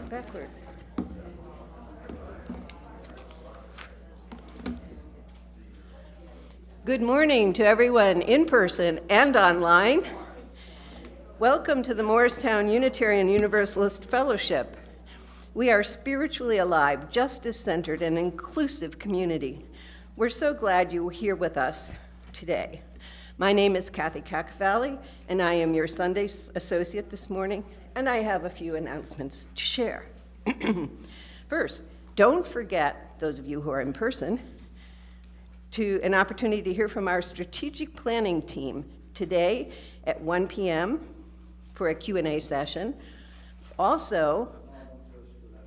Backwards. Good morning to everyone in person and online. Welcome to the Morristown Unitarian Universalist Fellowship. We are spiritually alive, justice-centered, and inclusive community. We're so glad you're here with us today. My name is Kathy Cacavalli, and I am your Sunday associate this morning, and I have a few announcements to share. First, don't forget, those of you who are in person, an opportunity to hear from our strategic planning team today at 1 p.m. for a Q&A session. Also,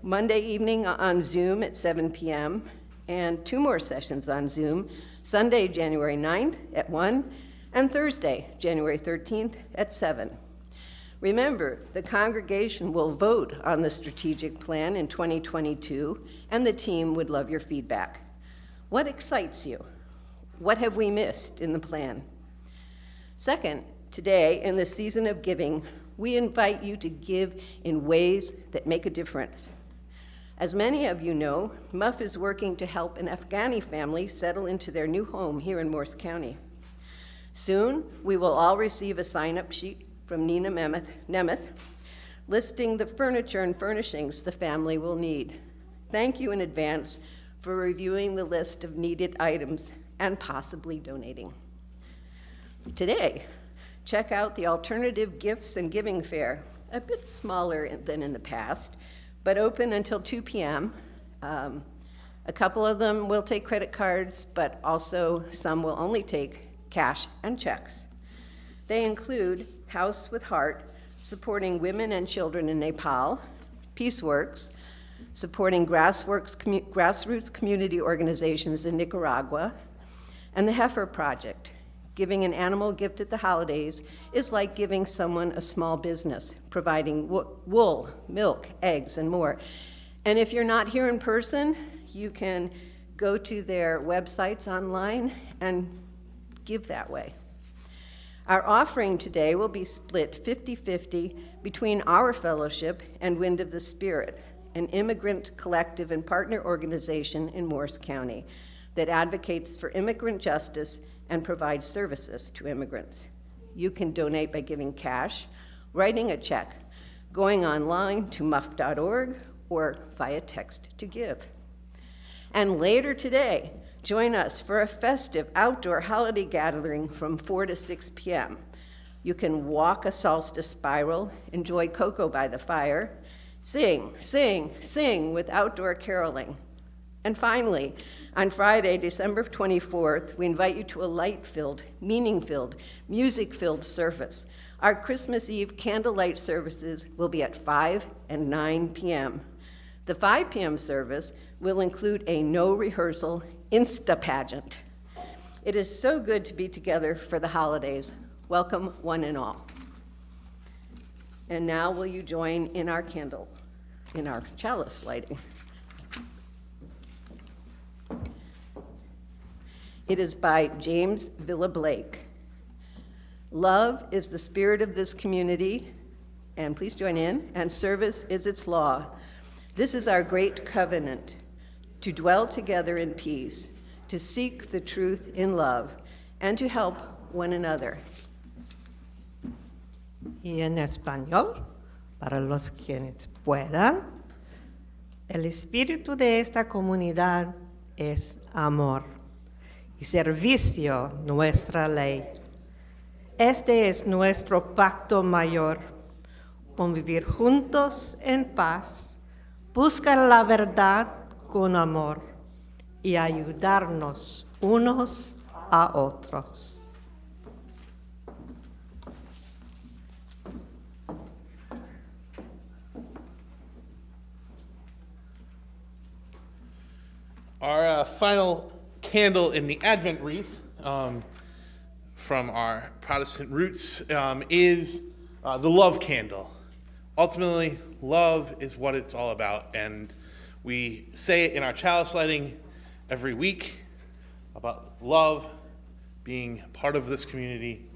Monday evening on Zoom at 7 p.m. and 2 more sessions on Zoom, Sunday, January 9th at 1, and Thursday, January 13th at 7. Remember, the congregation will vote on the strategic plan in 2022, and the team would love your feedback. What excites you? What have we missed in the plan? Second, today, in the season of giving, we invite you to give in ways that make a difference. As many of you know, MUUF is working to help an Afghani family settle into their new home here in Morris County. Soon, we will all receive a sign-up sheet from Nina Nemeth listing the furniture and furnishings the family will need. Thank you in advance for reviewing the list of needed items and possibly donating. Today, check out the Alternative Gifts and Giving Fair, a bit smaller than in the past, but open until 2 p.m. A couple of them will take credit cards, but also some will only take cash and checks. They include House with Heart, supporting women and children in Nepal, Peaceworks, supporting grassroots community organizations in Nicaragua, and the Heifer Project. Giving an animal gift at the holidays is like giving someone a small business, providing wool, milk, eggs, and more. And if you're not here in person, you can go to their websites online and give that way. Our offering today will be split 50-50 between our fellowship and Wind of the Spirit, an immigrant collective and partner organization in Morris County that advocates for immigrant justice and provides services to immigrants. You can donate by giving cash, writing a check, going online to muuf.org, or via text to give. And later today, join us for a festive outdoor holiday gathering from 4 to 6 p.m. You can walk a solstice spiral, enjoy cocoa by the fire, sing, sing, sing with outdoor caroling. And finally, on Friday, December 24th, we invite you to a light-filled, meaning-filled, music-filled service. Our Christmas Eve candlelight services will be at 5 and 9 p.m. The 5 p.m. service will include a no-rehearsal Insta pageant. It is so good to be together for the holidays. Welcome, one and all. And now will you join in our chalice lighting? It is by James Villa Blake. Love is the spirit of this community, and please join in, and service is its law. This is our great covenant, to dwell together in peace, to seek the truth in love, and to help one another. Y en español, para los quienes puedan, el espíritu de esta comunidad es amor y servicio nuestra ley. Este es nuestro pacto mayor, convivir juntos en paz, buscar la verdad con amor y ayudarnos unos a otros. Our final candle in the Advent wreath from our Protestant roots is the love candle. Ultimately, love is what it's all about, and we say it in our chalice lighting every week about love being part of this community.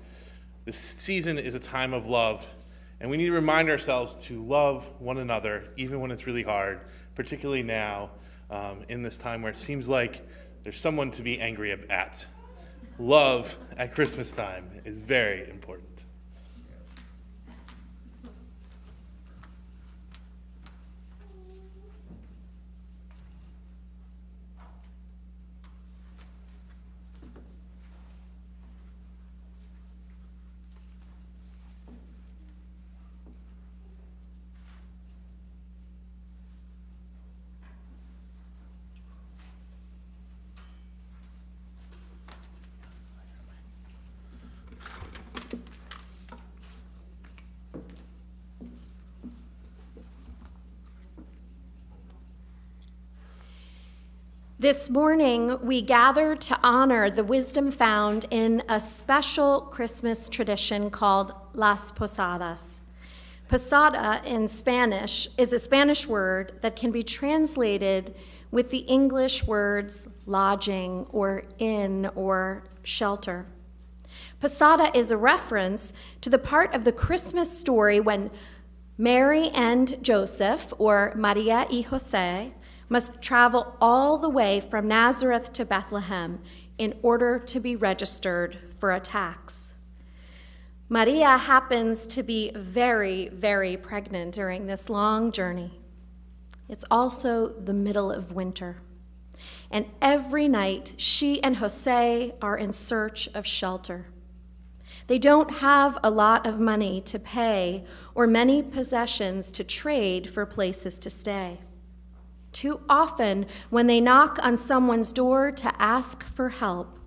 This season is a time of love, And we need to remind ourselves to love one another, even when it's really hard, particularly now in this time where it seems like there's someone to be angry at. Love at Christmas time is very important. This morning, we gather to honor the wisdom found in a special Christmas tradition called Las Posadas. Posada in Spanish is a Spanish word that can be translated with the English words lodging or inn or shelter. Posada is a reference to the part of the Christmas story when Mary and Joseph, or Maria y Jose, must travel all the way from Nazareth to Bethlehem in order to be registered for a tax. Maria happens to be very, very pregnant during this long journey. It's also the middle of winter. And every night, she and Jose are in search of shelter. They don't have a lot of money to pay or many possessions to trade for places to stay. Too often, when they knock on someone's door to ask for help,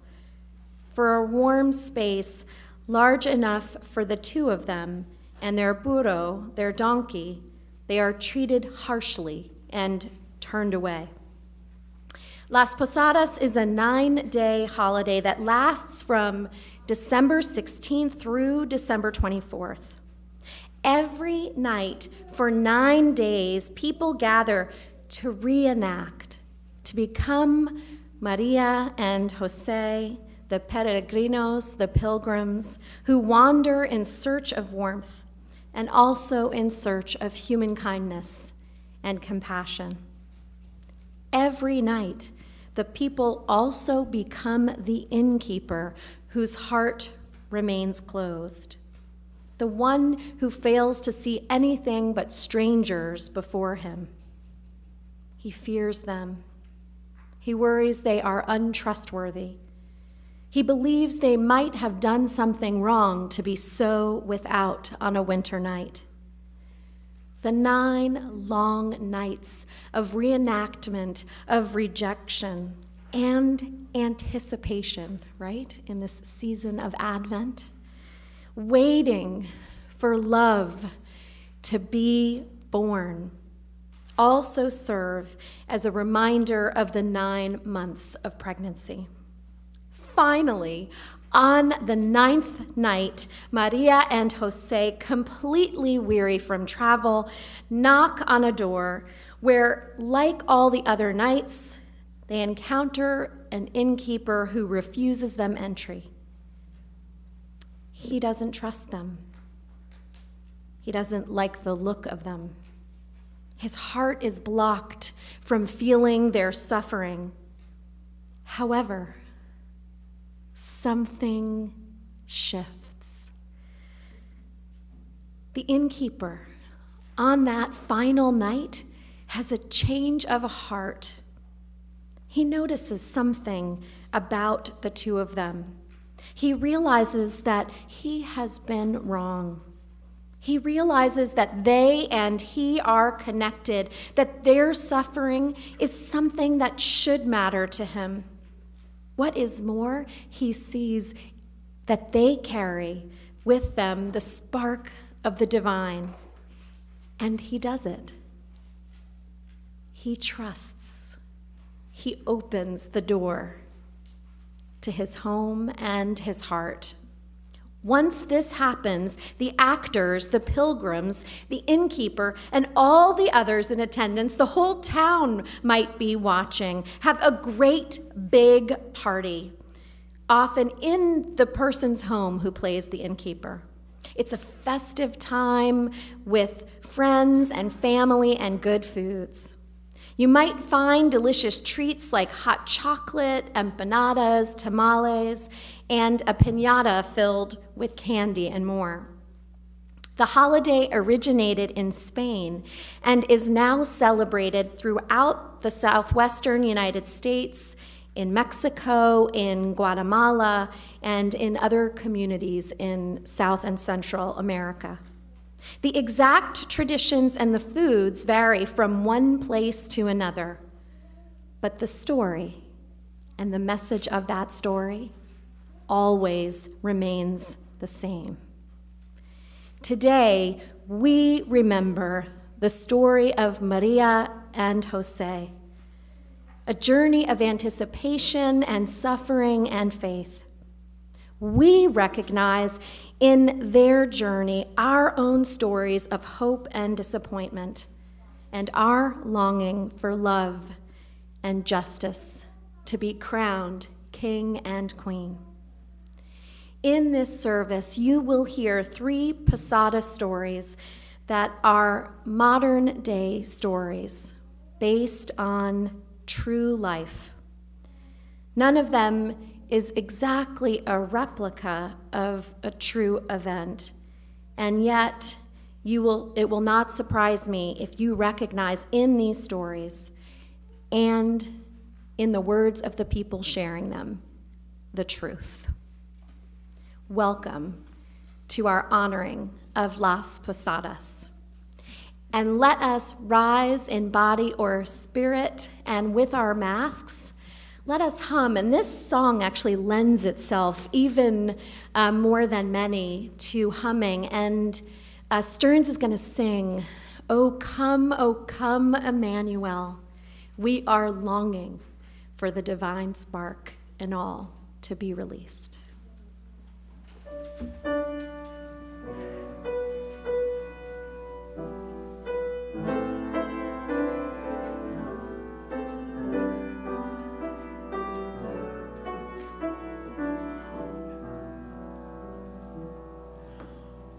for a warm space large enough for the two of them and their burro, their donkey, they are treated harshly and turned away. Las Posadas is a 9-day holiday that lasts from December 16th through December 24th. Every night for 9 days, people gather to reenact, to become Maria and Jose, the peregrinos, the pilgrims, who wander in search of warmth and also in search of human kindness and compassion. Every night, the people also become the innkeeper whose heart remains closed, the one who fails to see anything but strangers before him. He fears them. He worries they are untrustworthy. He believes they might have done something wrong to be so without on a winter night. The 9 long nights of reenactment, of rejection, and anticipation, right, in this season of Advent, waiting for love to be born, also serve as a reminder of the 9 months of pregnancy. Finally, on the 9th night, Maria and Jose, completely weary from travel, knock on a door where, like all the other nights, they encounter an innkeeper who refuses them entry. He doesn't trust them. He doesn't like the look of them. His heart is blocked from feeling their suffering. However, something shifts. The innkeeper, on that final night, has a change of heart. He notices something about the two of them. He realizes that he has been wrong. He realizes that they and he are connected, that their suffering is something that should matter to him. What is more, he sees that they carry with them the spark of the divine, and he does it. He trusts. He opens the door to his home and his heart. Once this happens, the actors, the pilgrims, the innkeeper, and all the others in attendance, the whole town might be watching, have a great big party, often in the person's home who plays the innkeeper. It's a festive time with friends and family and good foods. You might find delicious treats like hot chocolate, empanadas, tamales, and a piñata filled with candy and more. The holiday originated in Spain and is now celebrated throughout the southwestern United States, in Mexico, in Guatemala, and in other communities in South and Central America. The exact traditions and the foods vary from one place to another, but the story and the message of that story always remains the same. Today, we remember the story of Maria and Jose, a journey of anticipation and suffering and faith. We recognize in their journey our own stories of hope and disappointment, and our longing for love and justice to be crowned king and queen. In this service, you will hear 3 Posada stories that are modern day stories based on true life. None of them is exactly a replica of a true event, and yet it will not surprise me if you recognize in these stories and in the words of the people sharing them, the truth. Welcome to our honoring of Las Posadas. And let us rise in body or spirit, and with our masks, let us hum. And this song actually lends itself even more than many to humming. And Stearns is going to sing, O come, Emmanuel. We are longing for the divine spark in all to be released.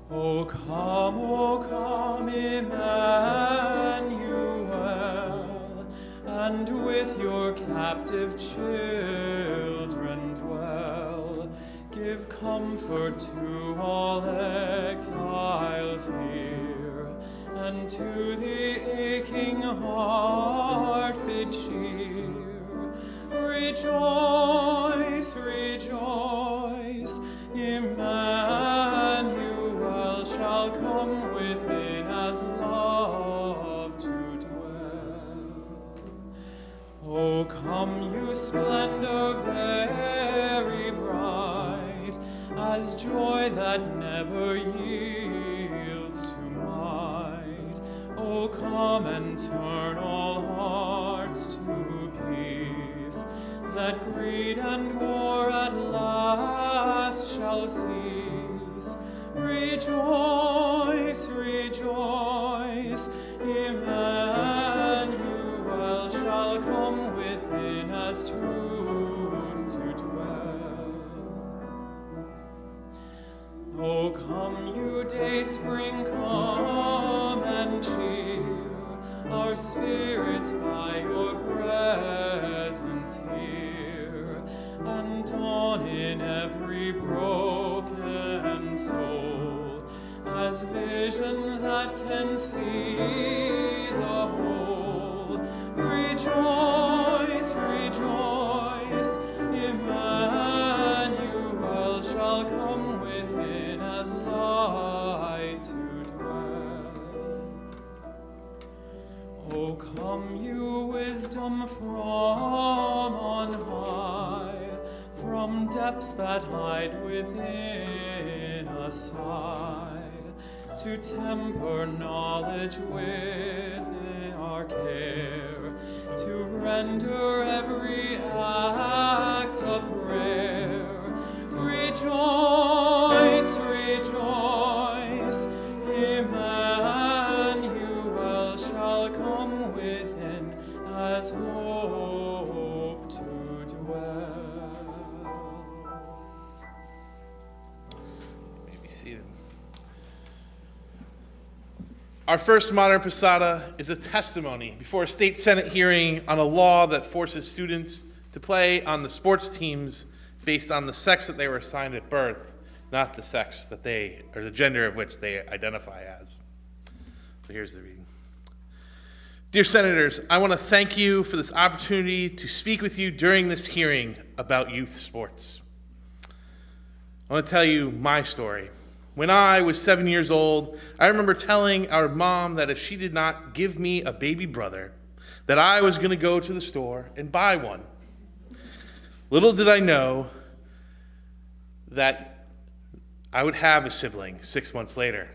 O come, Emmanuel, and with your captive children dwell. Give comfort to all exiles here, and to the aching heart bid cheer. Rejoice, rejoice, Emmanuel shall come within as love to dwell. O come, you splendor very bright, as joy that never yields to might. O come and turn all hearts to peace, that greed and war at last shall cease. Rejoice, rejoice, Emmanuel shall come within as truth to dwell. O come, you day spring, come and cheer our spirits by your presence here, and dawn in every broken soul as vision that can see the whole. Rejoice, rejoice, Emmanuel shall come within as light to dwell. O come, you wisdom from on high, from depths that hide within a sigh, to temper knowledge with our care, to render every act of prayer. Rejoice, rejoice, Emmanuel shall come within as hope to dwell. You may be seated. Our first modern posada is a testimony before a state senate hearing on a law that forces students to play on the sports teams based on the sex that they were assigned at birth, not the sex that they, or the gender of which they identify as. So here's the reading. Dear Senators, I want to thank you for this opportunity to speak with you during this hearing about youth sports. I want to tell you my story. When I was 7 years old, I remember telling our mom that if she did not give me a baby brother, that I was going to go to the store and buy one. Little did I know that I would have a sibling 6 months later.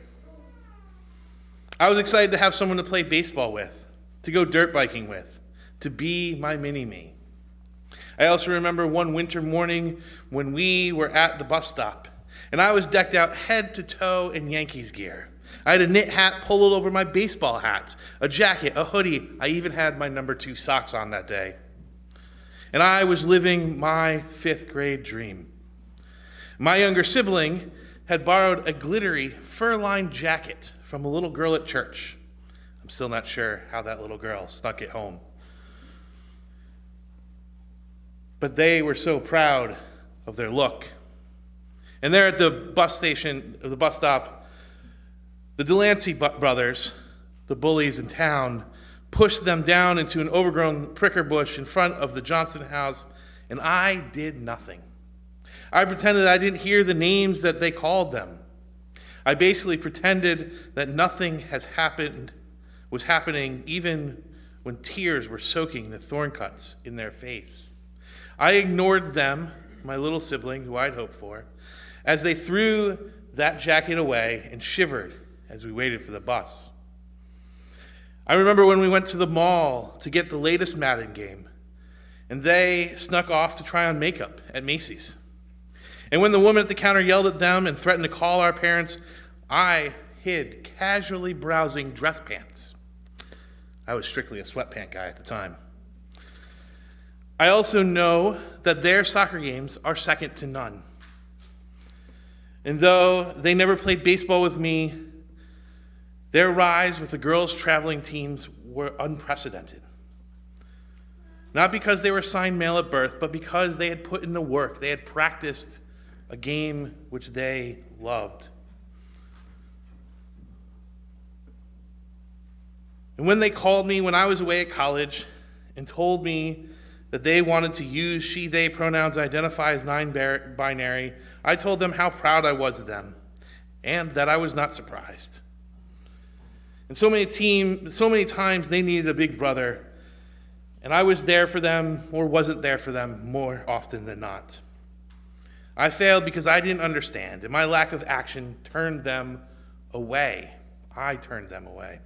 I was excited to have someone to play baseball with, to go dirt biking with, to be my mini-me. I also remember one winter morning when we were at the bus stop, and I was decked out head to toe in Yankees gear. I had a knit hat pulled over my baseball hat, a jacket, a hoodie. I even had my number 2 socks on that day. And I was living my 5th grade dream. My younger sibling had borrowed a glittery fur-lined jacket from a little girl at church. I'm still not sure how that little girl snuck it home. But they were so proud of their look. And there at the bus station, the bus stop, the Delancey brothers, the bullies in town, pushed them down into an overgrown pricker bush in front of the Johnson house, and I did nothing. I pretended I didn't hear the names that they called them. I basically pretended that nothing was happening even when tears were soaking the thorn cuts in their face. I ignored them, my little sibling who I'd hoped for, as they threw that jacket away and shivered as we waited for the bus. I remember when we went to the mall to get the latest Madden game, and they snuck off to try on makeup at Macy's. And when the woman at the counter yelled at them and threatened to call our parents, I hid, casually browsing dress pants. I was strictly a sweatpant guy at the time. I also know that their soccer games are second to none. And though they never played baseball with me, their rise with the girls' traveling teams were unprecedented. Not because they were assigned male at birth, but because they had put in the work. They had practiced a game which they loved. And when they called me when I was away at college and told me that they wanted to use she, they pronouns and identify as non-binary, I told them how proud I was of them and that I was not surprised. And so many times they needed a big brother, and I was there for them or wasn't there for them more often than not. I failed because I didn't understand, and my lack of action turned them away. I turned them away.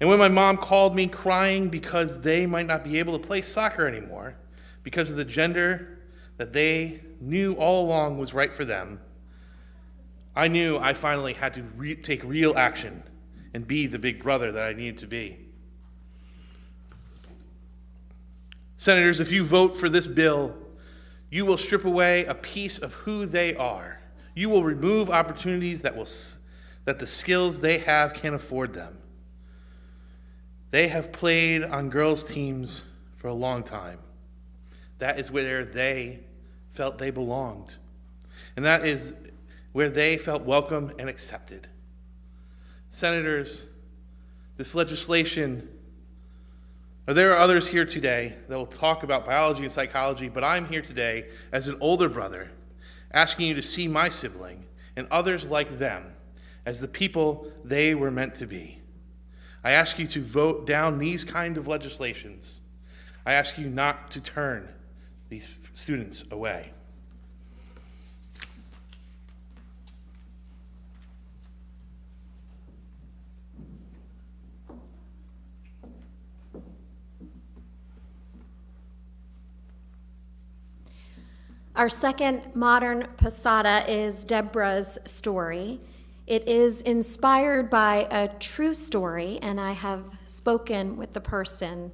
And when my mom called me crying because they might not be able to play soccer anymore because of the gender that they knew all along was right for them, I knew I finally had to take real action and be the big brother that I needed to be. Senators, if you vote for this bill, you will strip away a piece of who they are. You will remove opportunities that the skills they have can't afford them. They have played on girls' teams for a long time. That is where they felt they belonged. And that is where they felt welcome and accepted. Senators, this legislation, there are others here today that will talk about biology and psychology, but I'm here today as an older brother, asking you to see my sibling and others like them as the people they were meant to be. I ask you to vote down these kind of legislations. I ask you not to turn these students away. Our second modern posada is Debra's story. It is inspired by a true story, and I have spoken with the person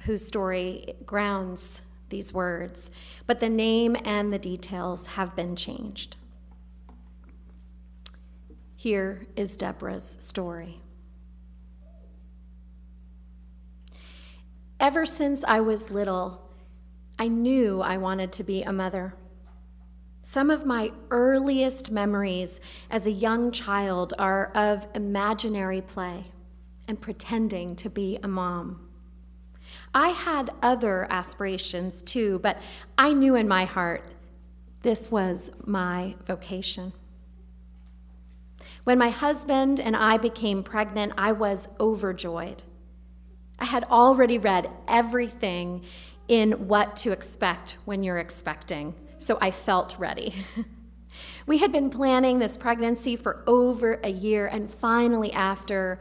whose story grounds these words, but the name and the details have been changed. Here is Debra's story. Ever since I was little, I knew I wanted to be a mother. Some of my earliest memories as a young child are of imaginary play and pretending to be a mom. I had other aspirations too, but I knew in my heart this was my vocation. When my husband and I became pregnant, I was overjoyed. I had already read everything in What to Expect When You're Expecting, so I felt ready. We had been planning this pregnancy for over a year, and finally, after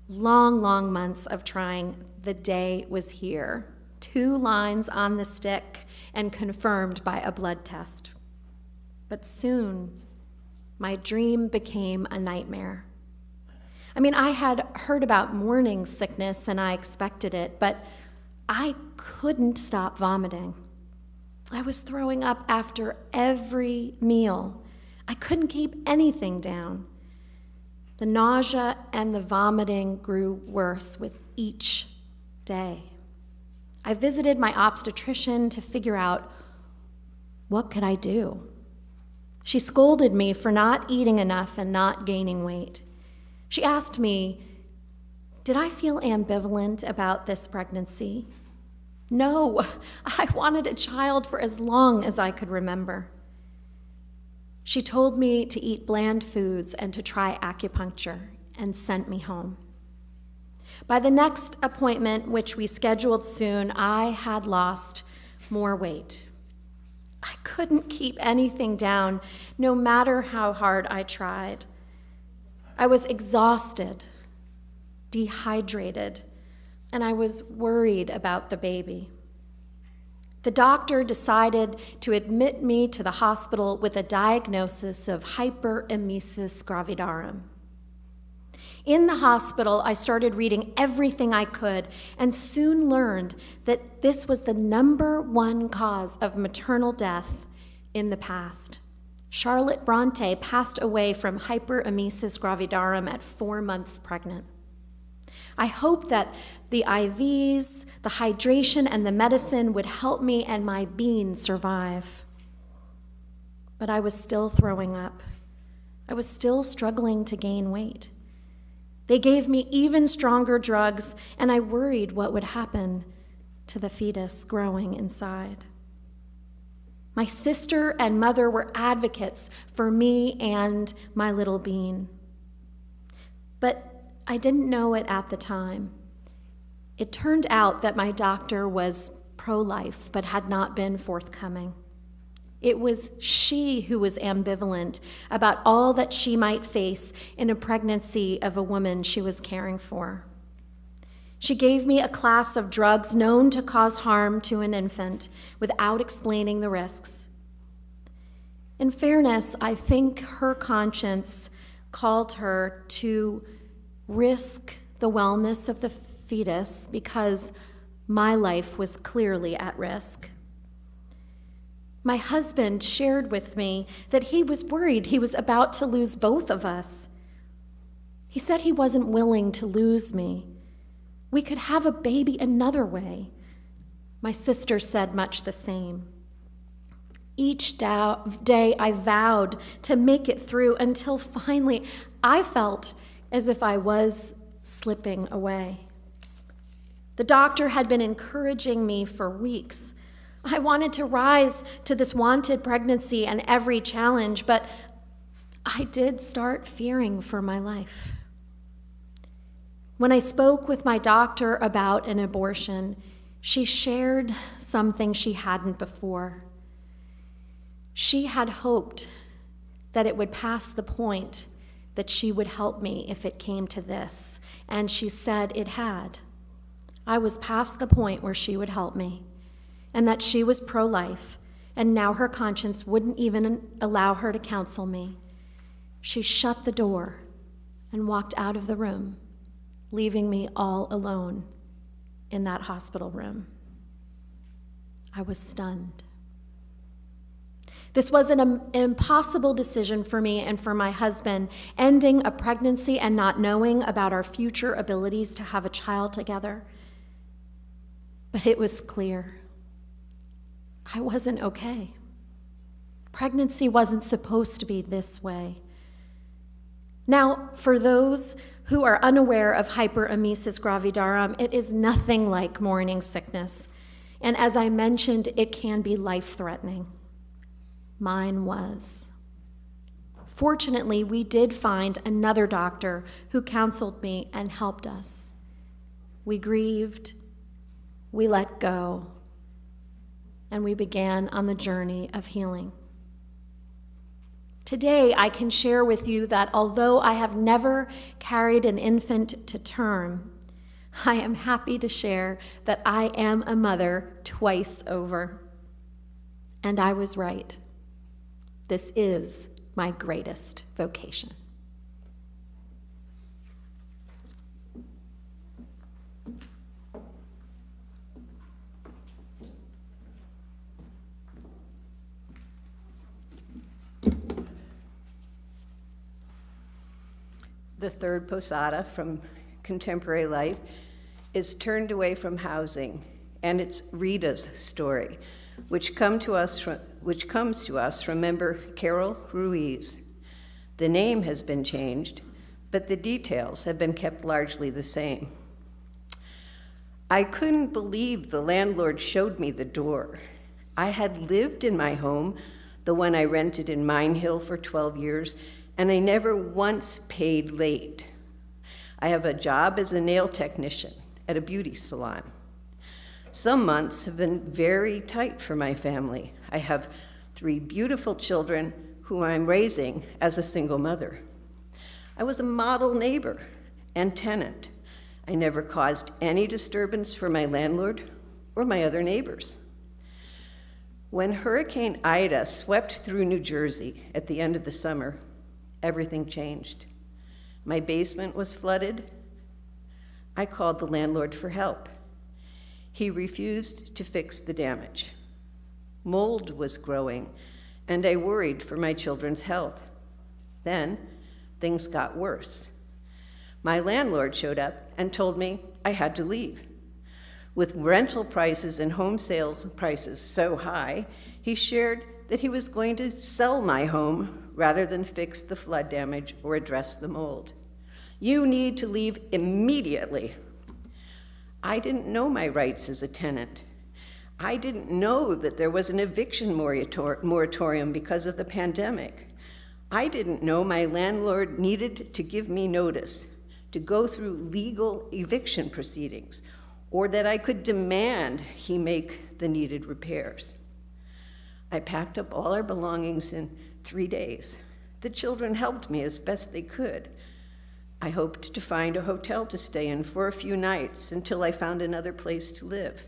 long, long months of trying, the day was here. 2 lines on the stick and confirmed by a blood test. But soon, my dream became a nightmare. I had heard about morning sickness and I expected it, but I couldn't stop vomiting. I was throwing up after every meal. I couldn't keep anything down. The nausea and the vomiting grew worse with each day. I visited my obstetrician to figure out what could I do. She scolded me for not eating enough and not gaining weight. She asked me, did I feel ambivalent about this pregnancy? No, I wanted a child for as long as I could remember. She told me to eat bland foods and to try acupuncture and sent me home. By the next appointment, which we scheduled soon, I had lost more weight. I couldn't keep anything down, no matter how hard I tried. I was exhausted, dehydrated, and I was worried about the baby. The doctor decided to admit me to the hospital with a diagnosis of hyperemesis gravidarum. In the hospital, I started reading everything I could and soon learned that this was the #1 cause of maternal death in the past. Charlotte Bronte passed away from hyperemesis gravidarum at 4 months pregnant. I hoped that the IVs, the hydration, and the medicine would help me and my bean survive. But I was still throwing up. I was still struggling to gain weight. They gave me even stronger drugs, and I worried what would happen to the fetus growing inside. My sister and mother were advocates for me and my little bean. But I didn't know it at the time. It turned out that my doctor was pro-life, but had not been forthcoming. It was she who was ambivalent about all that she might face in a pregnancy of a woman she was caring for. She gave me a class of drugs known to cause harm to an infant without explaining the risks. In fairness, I think her conscience called her to risk the wellness of the fetus because my life was clearly at risk. My husband shared with me that he was worried he was about to lose both of us. He said he wasn't willing to lose me. We could have a baby another way. My sister said much the same. Each day I vowed to make it through until finally I felt as if I was slipping away. The doctor had been encouraging me for weeks. I wanted to rise to this wanted pregnancy and every challenge, but I did start fearing for my life. When I spoke with my doctor about an abortion, she shared something she hadn't before. She had hoped that it would pass the point that she would help me if it came to this, and she said it had. I was past the point where she would help me, and that she was pro-life, and now her conscience wouldn't even allow her to counsel me. She shut the door and walked out of the room, leaving me all alone in that hospital room. I was stunned. This was an impossible decision for me and for my husband, ending a pregnancy and not knowing about our future abilities to have a child together. But it was clear I wasn't okay. Pregnancy wasn't supposed to be this way. Now, for those who are unaware of hyperemesis gravidarum, it is nothing like morning sickness. And as I mentioned, it can be life-threatening. Mine was. Fortunately, we did find another doctor who counseled me and helped us. We grieved, we let go, and we began on the journey of healing. Today, I can share with you that although I have never carried an infant to term, I am happy to share that I am a mother twice over. And I was right. This is my greatest vocation. The third posada from contemporary life is Turned Away from Housing, and it's Rita's story, which comes to us from member Carol Ruiz. The name has been changed, but the details have been kept largely the same. I couldn't believe the landlord showed me the door. I had lived in my home, the one I rented in Mine Hill, for 12 years, and I never once paid late. I have a job as a nail technician at a beauty salon. Some months have been very tight for my family. I have 3 beautiful children who I'm raising as a single mother. I was a model neighbor and tenant. I never caused any disturbance for my landlord or my other neighbors. When Hurricane Ida swept through New Jersey at the end of the summer, everything changed. My basement was flooded. I called the landlord for help. He refused to fix the damage. Mold was growing, and I worried for my children's health. Then, things got worse. My landlord showed up and told me I had to leave. With rental prices and home sales prices so high, he shared that he was going to sell my home rather than fix the flood damage or address the mold. You need to leave immediately. I didn't know my rights as a tenant. I didn't know that there was an eviction moratorium because of the pandemic. I didn't know my landlord needed to give me notice to go through legal eviction proceedings, or that I could demand he make the needed repairs. I packed up all our belongings in 3 days. The children helped me as best they could. I hoped to find a hotel to stay in for a few nights until I found another place to live.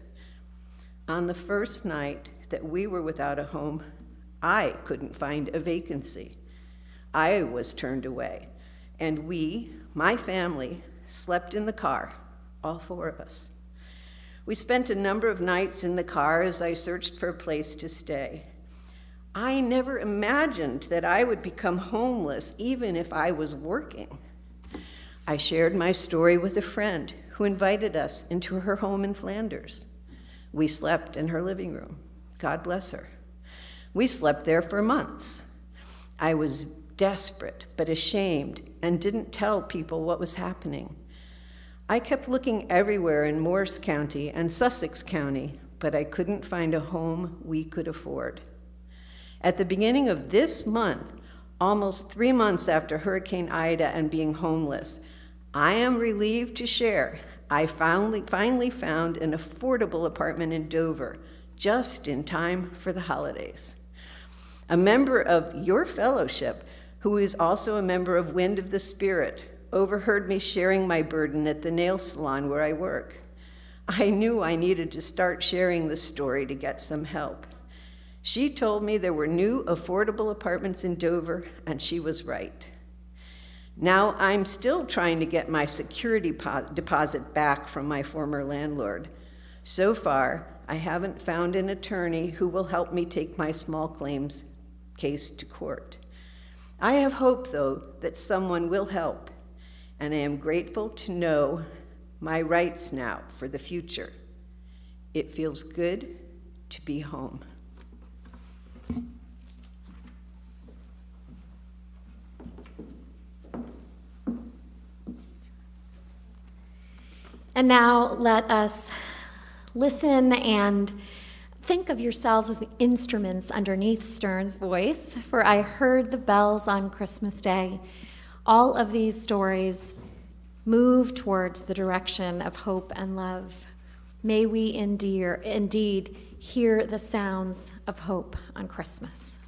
On the first night that we were without a home, I couldn't find a vacancy. I was turned away, and we, my family, slept in the car, all 4 of us. We spent a number of nights in the car as I searched for a place to stay. I never imagined that I would become homeless even if I was working. I shared my story with a friend who invited us into her home in Flanders. We slept in her living room. God bless her. We slept there for months. I was desperate but ashamed and didn't tell people what was happening. I kept looking everywhere in Morris County and Sussex County, but I couldn't find a home we could afford. At the beginning of this month, almost 3 months after Hurricane Ida and being homeless, I am relieved to share I finally found an affordable apartment in Dover, just in time for the holidays. A member of your fellowship, who is also a member of Wind of the Spirit, overheard me sharing my burden at the nail salon where I work. I knew I needed to start sharing the story to get some help. She told me there were new affordable apartments in Dover, and she was right. Now I'm still trying to get my security deposit back from my former landlord. So far, I haven't found an attorney who will help me take my small claims case to court. I have hope, though, that someone will help, and I am grateful to know my rights now for the future. It feels good to be home. And now let us listen and think of yourselves as the instruments underneath Stern's voice, for I heard the bells on Christmas Day. All of these stories move towards the direction of hope and love. May we indeed hear the sounds of hope on Christmas.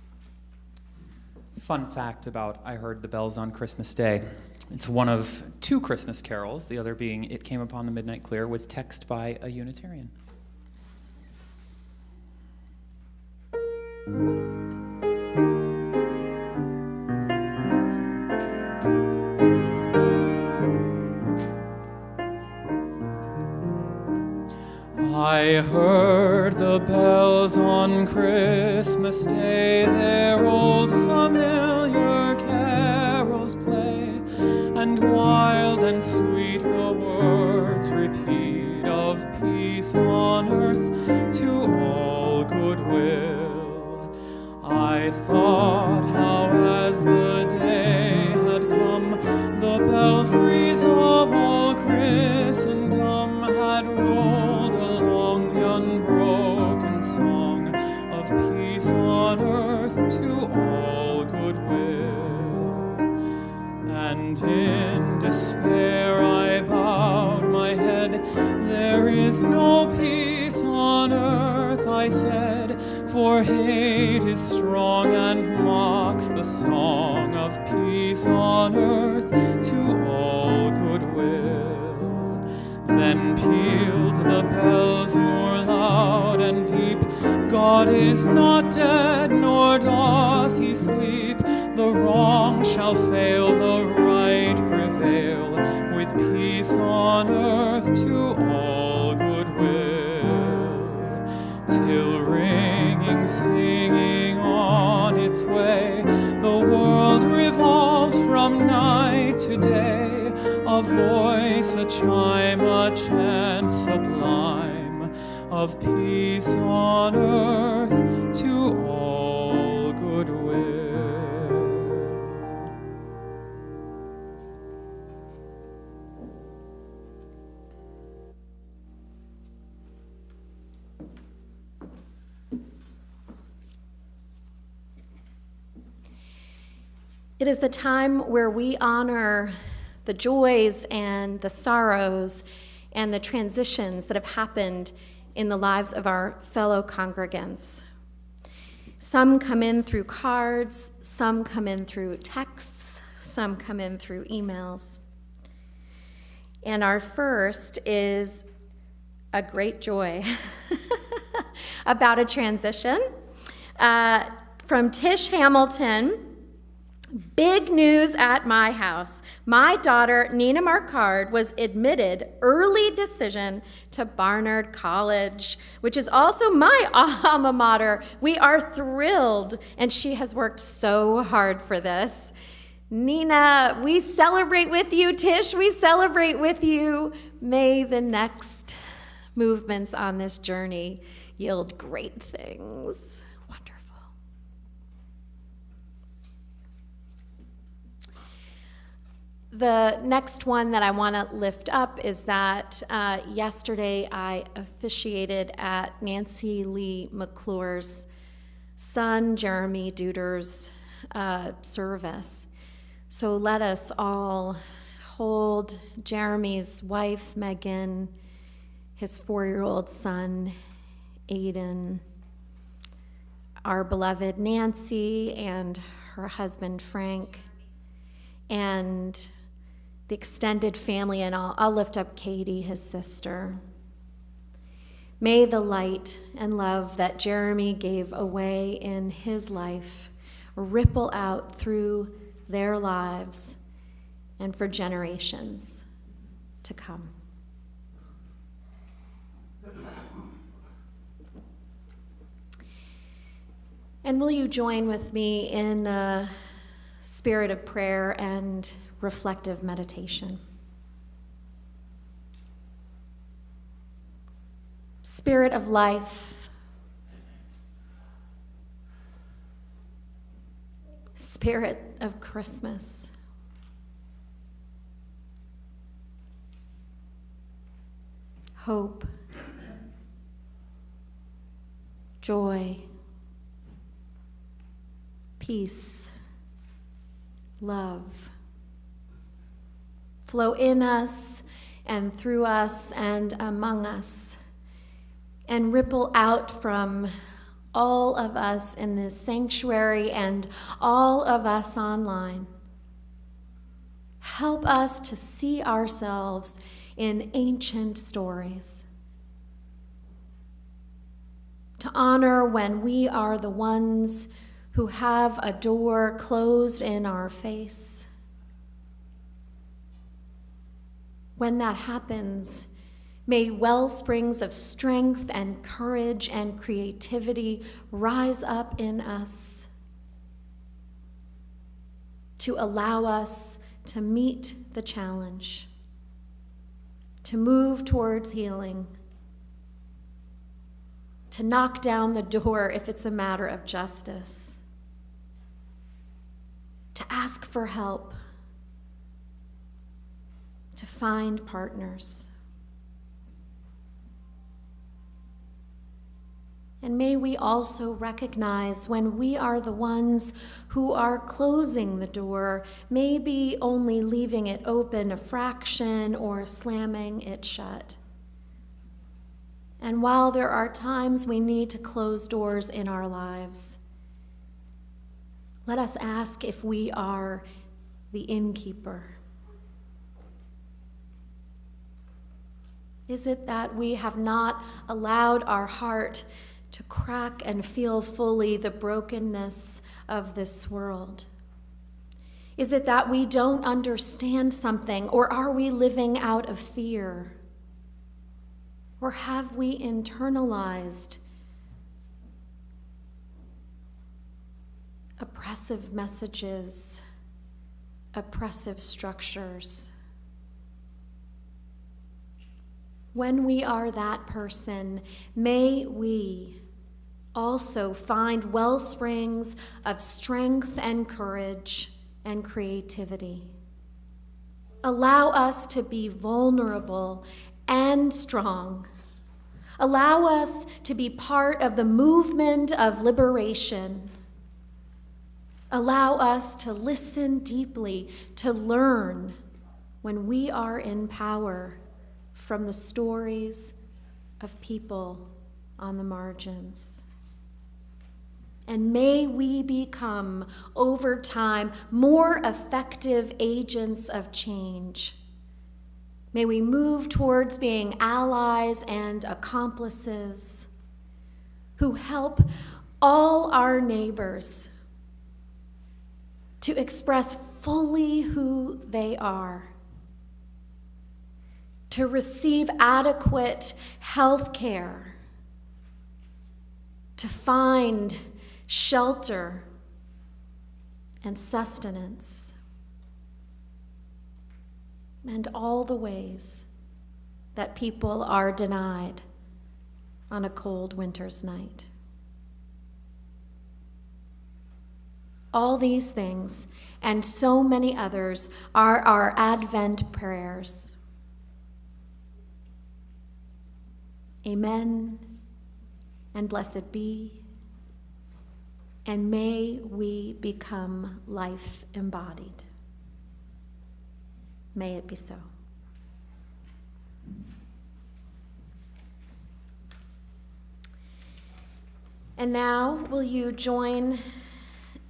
Fun fact about I Heard the Bells on Christmas Day. It's one of two Christmas carols, the other being It Came Upon the Midnight Clear, with text by a Unitarian. I heard the bells on Christmas Day, their old familiar carols play, and wild and sweet the words repeat of peace on earth to all goodwill. I thought how as the day had come, the belfries of all Christendom had rolled along the unbroken song of peace on earth to all goodwill. And in despair I bowed my head. There is no peace on earth, I said, for hate is strong and mocks the song of peace on earth to all goodwill. Then pealed the bells more loud and deep. God is not dead, nor doth he sleep. The wrong shall fail, the right prevail, with peace on earth to all goodwill. Till ringing, singing on its way, the world revolved from night to day. A voice, a chime, a chant sublime of peace on earth to all goodwill. It is the time where we honor the joys and the sorrows and the transitions that have happened in the lives of our fellow congregants. Some come in through cards, some come in through texts, some come in through emails. And our first is a great joy about a transition from Tish Hamilton. Big news at my house. My daughter, Nina Marcard, was admitted early decision to Barnard College, which is also my alma mater. We are thrilled, and she has worked so hard for this. Nina, we celebrate with you. Tish, we celebrate with you. May the next movements on this journey yield great things. The next one that I want to lift up is that yesterday I officiated at Nancy Lee McClure's son, Jeremy Duder's service. So let us all hold Jeremy's wife, Megan, his 4-year-old son, Aiden, our beloved Nancy and her husband, Frank, and the extended family, and I'll lift up Katie, his sister. May the light and love that Jeremy gave away in his life ripple out through their lives and for generations to come. And will you join with me in a spirit of prayer and reflective meditation? Spirit of life, Spirit of Christmas, hope, joy, peace, love, flow in us and through us and among us, and ripple out from all of us in this sanctuary and all of us online. Help us to see ourselves in ancient stories, to honor when we are the ones who have a door closed in our face. When that happens, may well springs of strength and courage and creativity rise up in us to allow us to meet the challenge, to move towards healing, to knock down the door if it's a matter of justice, to ask for help, to find partners. And may we also recognize when we are the ones who are closing the door, maybe only leaving it open a fraction or slamming it shut. And while there are times we need to close doors in our lives, let us ask if we are the innkeeper. Is it that we have not allowed our heart to crack and feel fully the brokenness of this world? Is it that we don't understand something, or are we living out of fear? Or have we internalized oppressive messages, oppressive structures? When we are that person, may we also find well springs of strength and courage and creativity. Allow us to be vulnerable and strong. Allow us to be part of the movement of liberation. Allow us to listen deeply, to learn when we are in power from the stories of people on the margins. And may we become, over time, more effective agents of change. May we move towards being allies and accomplices who help all our neighbors to express fully who they are, to receive adequate health care, to find shelter and sustenance, and all the ways that people are denied on a cold winter's night. All these things and so many others are our Advent prayers. Amen, and blessed be. And may we become life embodied. May it be so. And now, will you join,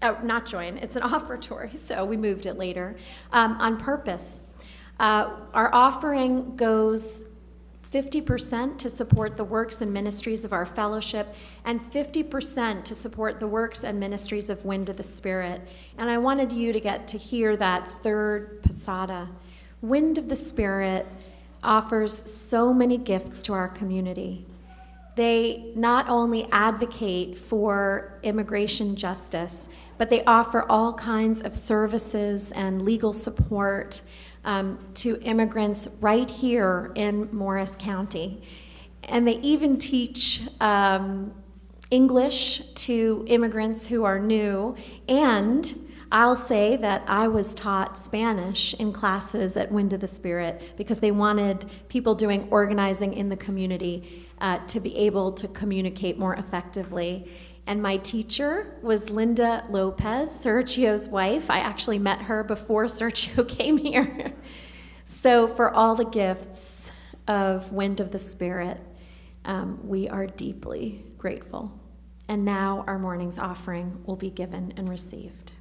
not join, it's an offertory, so we moved it later, on purpose. Our offering goes 50% to support the works and ministries of our fellowship, and 50% to support the works and ministries of Wind of the Spirit. And I wanted you to get to hear that third Posada. Wind of the Spirit offers so many gifts to our community. They not only advocate for immigration justice, but they offer all kinds of services and legal support to immigrants right here in Morris County. And they even teach English to immigrants who are new. And I'll say that I was taught Spanish in classes at Wind of the Spirit because they wanted people doing organizing in the community to be able to communicate more effectively. And my teacher was Linda Lopez, Sergio's wife. I actually met her before Sergio came here. So for all the gifts of Wind of the Spirit, we are deeply grateful. And now our morning's offering will be given and received.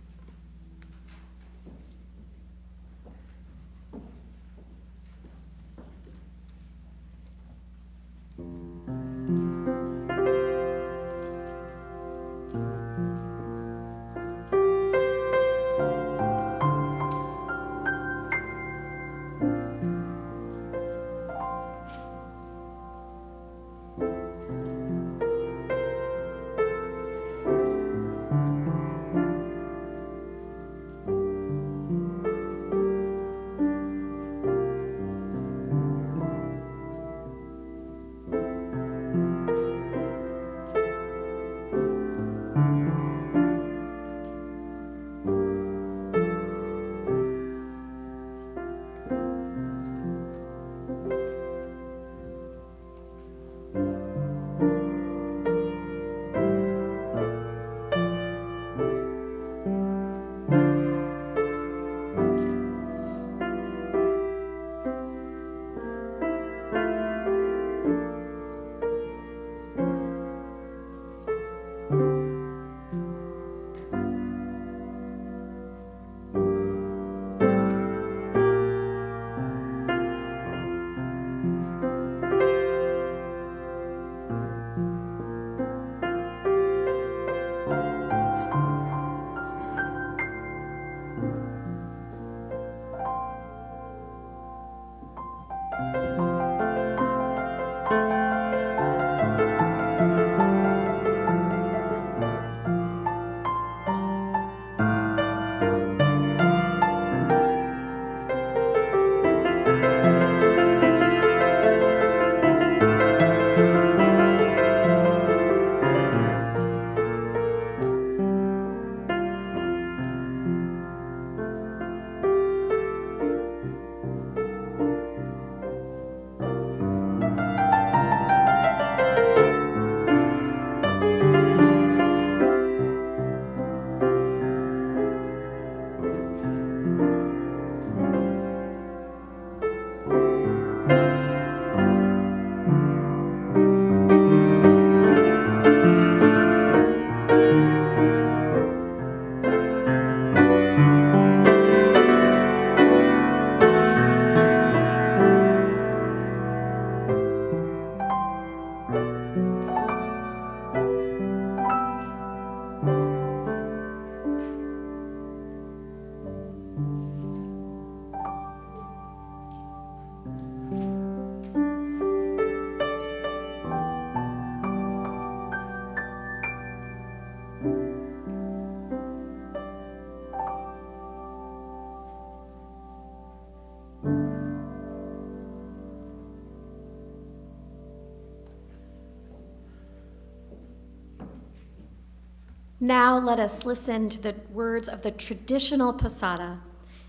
Now let us listen to the words of the traditional posada.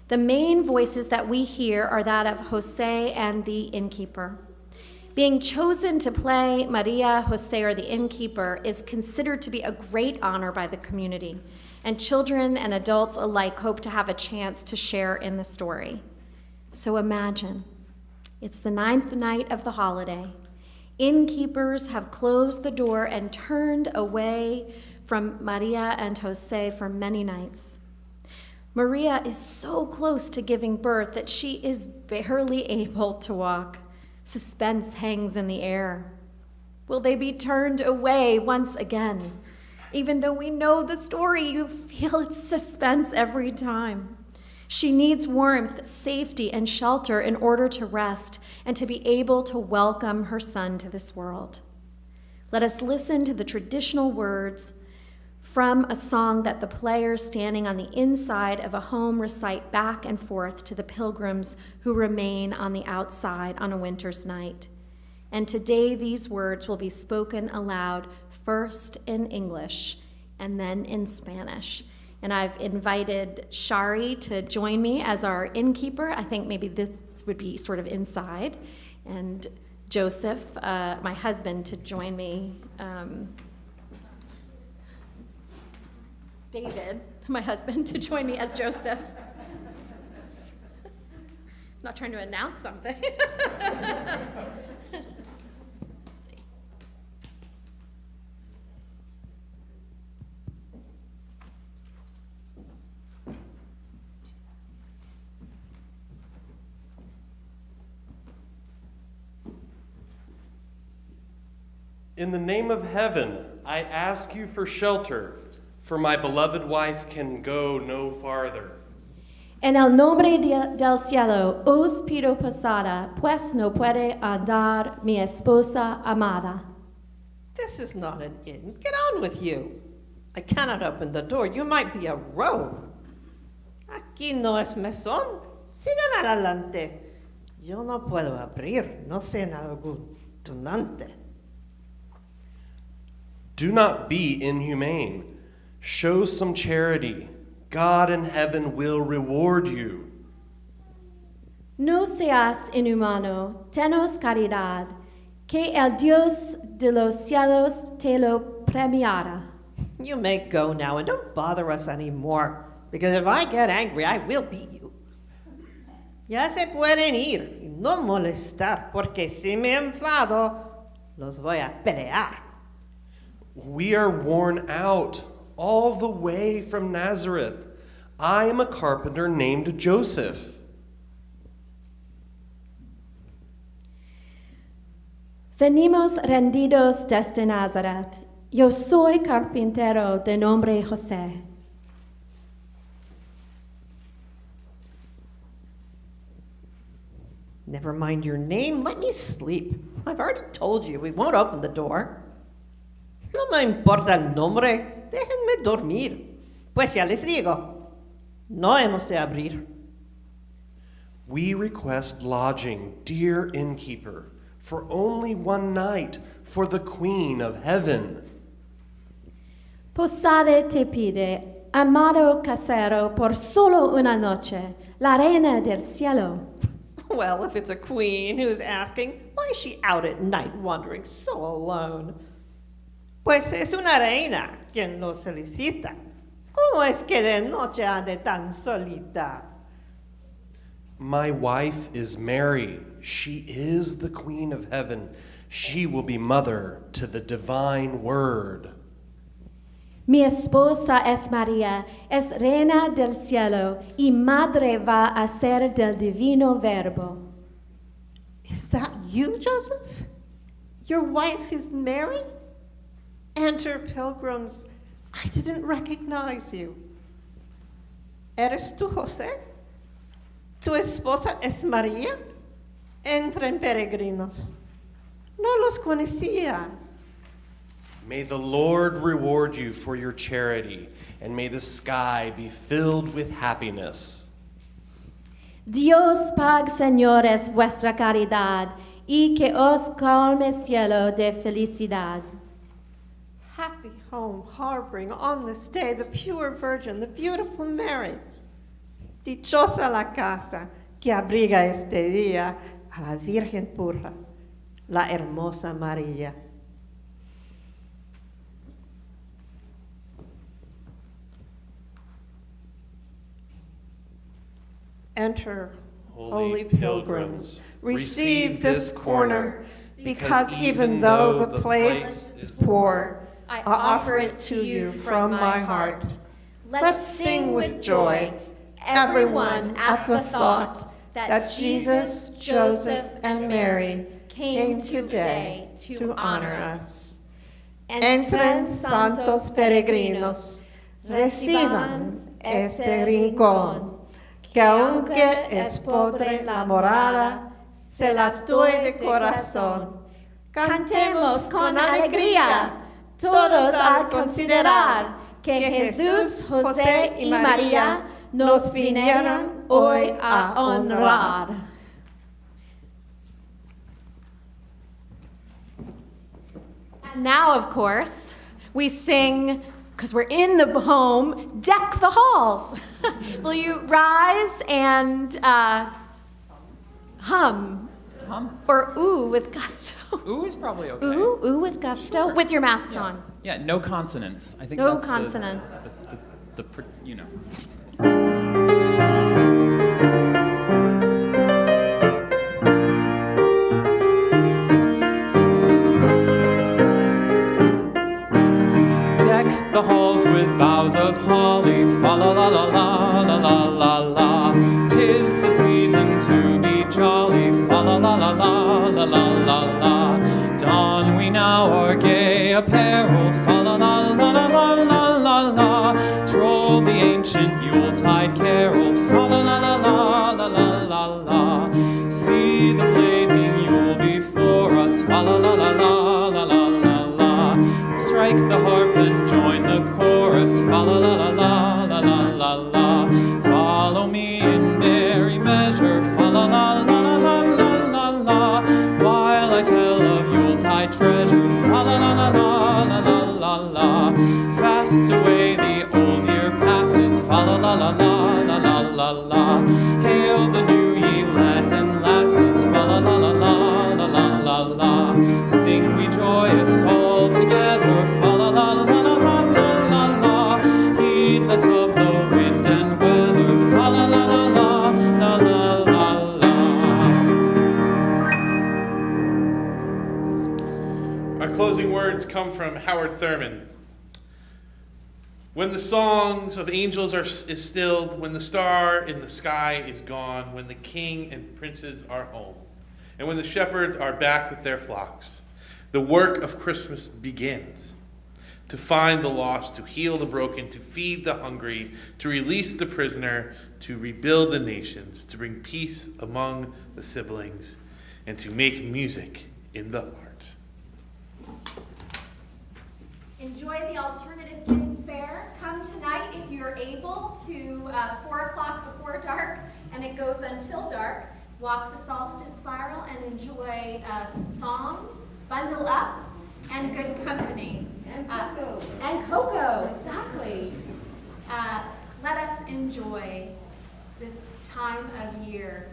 The main voices that we hear are that of Jose and the innkeeper. Being chosen to play Maria, Jose, or the innkeeper is considered to be a great honor by the community, and children and adults alike hope to have a chance to share in the story. So imagine, it's the 9th night of the holiday. Innkeepers have closed the door and turned away from Maria and Jose for many nights. Maria is so close to giving birth that she is barely able to walk. Suspense hangs in the air. Will they be turned away once again? Even though we know the story, you feel its suspense every time. She needs warmth, safety, and shelter in order to rest and to be able to welcome her son to this world. let us listen to the traditional words from a song that the players standing on the inside of a home recite back and forth to the pilgrims who remain on the outside on a winter's night. And today these words will be spoken aloud, first in English and then in Spanish. And I've invited Shari to join me as our innkeeper. I think maybe this would be sort of inside. And Joseph, my husband, to join me. David, my husband, to join me as Joseph. Not trying to announce something. Let's see. In the name of heaven, I ask you for shelter, for my beloved wife can go no farther. En el nombre del cielo, os pido posada, pues no puede andar mi esposa amada. This is not an inn. Get on with you. I cannot open the door. You might be a rogue. Aquí no es mesón. Sigan adelante. Yo no puedo abrir. No sean algún tunante. Do not be inhumane. Show some charity. God in heaven will reward you. No seas inhumano, tenos caridad, que el Dios de los cielos te lo premiará. You may go now and don't bother us anymore, because if I get angry, I will beat you. Ya se pueden ir y no molestar, porque si me enfado, los voy a pelear. We are worn out all the way from Nazareth. I am a carpenter named Joseph. Venimos rendidos desde Nazaret. Yo soy carpintero de nombre José. Never mind your name, let me sleep. I've already told you, we won't open the door. No me importa el nombre, déjenme dormir. Pues ya les digo, no hemos de abrir. We request lodging, dear innkeeper, for only one night for the Queen of Heaven. Posada te pide, amado casero, por solo una noche, la reina del cielo. Well, if it's a queen who's asking, why is she out at night wandering so alone? Pues es una reina quien nos solicita. ¿Cómo es que de noche ande tan solita? My wife is Mary. She is the Queen of Heaven. She will be mother to the divine word. Mi esposa es María, es reina del cielo y madre va a ser del divino verbo. Is that you, Joseph? Your wife is Mary? Enter, pilgrims. I didn't recognize you. ¿Eres tú, José? ¿Tu esposa es María? Entren, peregrinos. No los conocía. May the Lord reward you for your charity, and may the sky be filled with happiness. Dios pague, señores, vuestra caridad y que os colme cielo de felicidad. Happy home harboring on this day the pure Virgin, the beautiful Mary. Dichosa la casa que abriga este día a la Virgen pura, la hermosa María. Enter, holy pilgrims, receive this corner, because even though the place is poor, I offer it to you from my heart. Let's sing with joy, everyone, at the thought that Jesus, Joseph, and Mary came today to honor us. Entren, santos peregrinos, reciban este rincón, que aunque es pobre la morada, se las doy de corazón. Cantemos con alegría, todos al considerar que Jesús, José y María nos vinieron hoy a honrar. Now, of course, we sing, because we're in the home, Deck the Halls. Will you rise and hum? Hum? Or ooh with gusto? Ooh is probably okay. Ooh with gusto? With your masks on. Yeah, no consonants. I think No that's consonants. you know. Deck the halls with boughs of holly, fa la la la la la la la la. 'Tis the season to be jolly, fa la la la la la la la la. Don we now our gay apparel, fa la la la la la la la la. Troll the ancient Yuletide carol, fa la la la la la la la la. See the blazing Yule before us, fa la la la la la la la la. Strike the harp and join the chorus, fa la la la la la la la la. Follow me in merry measure, fa la la la la la la la la. While I tell of Yuletide treasure, fa la la la la la la la la. Fast away the old year passes, fa la la la la la la la la. Hail the new ye lads and lasses, fa la la la la la la la la. Sing we joyous all together, fa la la la la la la la la. Heedless of the wind and weather, fa la la la la la la la la. Our closing words come from Howard Thurman. When the songs of angels is stilled, when the star in the sky is gone, when the king and princes are home, and when the shepherds are back with their flocks, the work of Christmas begins. To find the lost, to heal the broken, to feed the hungry, to release the prisoner, to rebuild the nations, to bring peace among the siblings, and to make music in the heart. Enjoy the alternative gifts fair. Come tonight if you're able to 4 o'clock before dark, and it goes until dark. Walk the solstice spiral and enjoy songs, bundle up, and good company. And cocoa, exactly. Let us enjoy this time of year.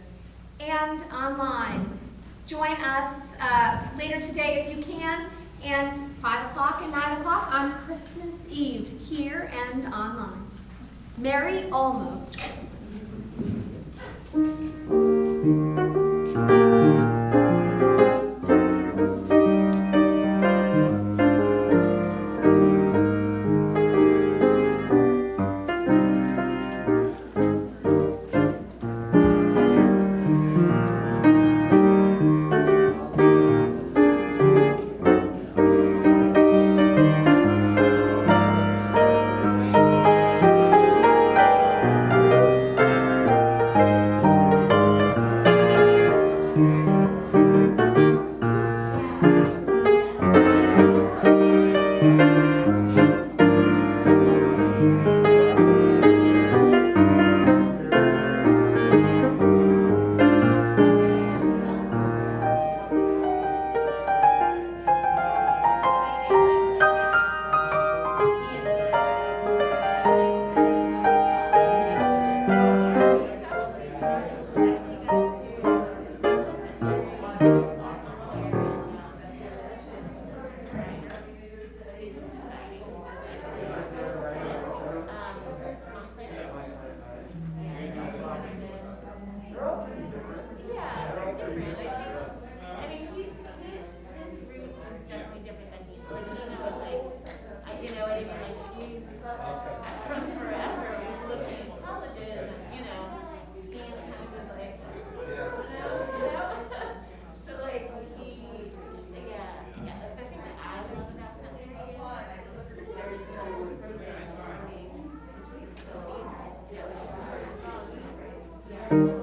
And online, join us later today if you can, and 5 o'clock and 9 o'clock on Christmas Eve, here and online. Merry almost Christmas. Yes.